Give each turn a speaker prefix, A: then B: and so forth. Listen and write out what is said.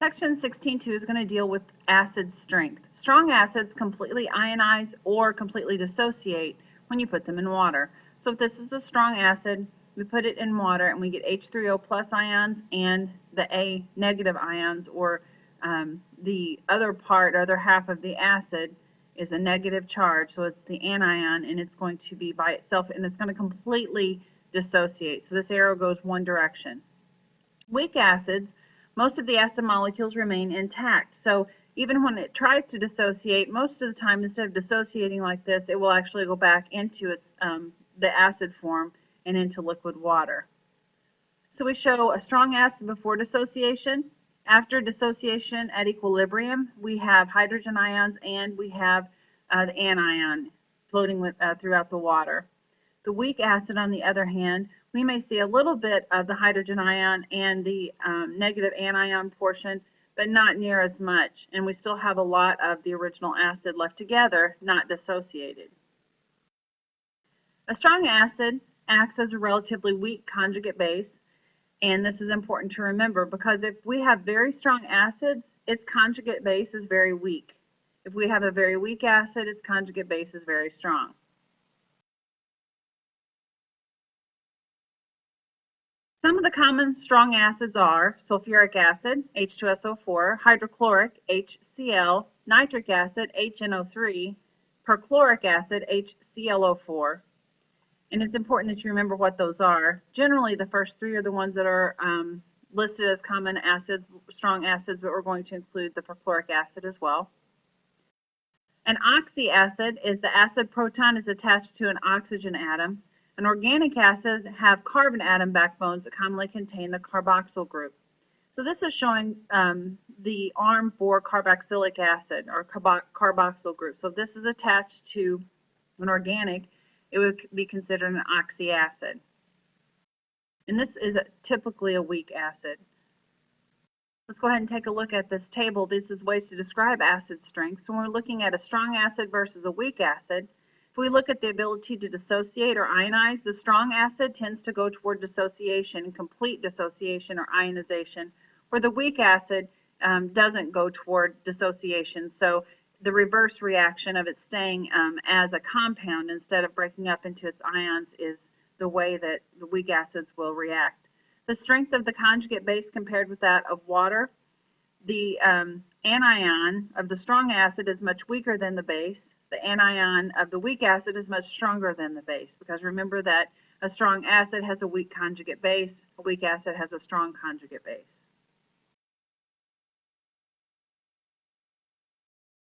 A: Section 16.2 is going to deal with acid strength. Strong acids completely ionize or completely dissociate when you put them in water. So if this is a strong acid, we put it in water and we get H3O plus ions and the A negative ions, or the other half of the acid is a negative charge, so it's the anion, and it's going to be by itself and it's going to completely dissociate. So this arrow goes one direction. Weak acids, most of the acid molecules remain intact. So even when it tries to dissociate, most of the time, instead of dissociating like this, it will actually go back into its the acid form and into liquid water. So we show a strong acid before dissociation. After dissociation at equilibrium, we have hydrogen ions and we have the anion floating throughout the water. The weak acid, on the other hand, we may see a little bit of the hydrogen ion and the negative anion portion, but not near as much, and we still have a lot of the original acid left together, not dissociated. A strong acid acts as a relatively weak conjugate base, and this is important to remember because if we have very strong acids, its conjugate base is very weak. If we have a very weak acid, its conjugate base is very strong. Some of the common strong acids are sulfuric acid, H2SO4, hydrochloric, HCl, nitric acid, HNO3, perchloric acid, HClO4. And it's important that you remember what those are. Generally, the first three are the ones that are listed as common acids, strong acids, but we're going to include the perchloric acid as well. An oxyacid is the acid proton is attached to an oxygen atom. An organic acid have carbon atom backbones that commonly contain the carboxyl group. So this is showing the arm for carboxylic acid or carboxyl group. So if this is attached to an organic, it would be considered an oxyacid. And this is typically a weak acid. Let's go ahead and take a look at this table. This is ways to describe acid strength. So when we're looking at a strong acid versus a weak acid, if we look at the ability to dissociate or ionize, the strong acid tends to go toward dissociation, complete dissociation or ionization, where the weak acid doesn't go toward dissociation. So the reverse reaction of it staying as a compound instead of breaking up into its ions is the way that the weak acids will react. The strength of the conjugate base compared with that of water, the anion of the strong acid is much weaker than the base. The anion of the weak acid is much stronger than the base, because remember that a strong acid has a weak conjugate base, a weak acid has a strong conjugate base.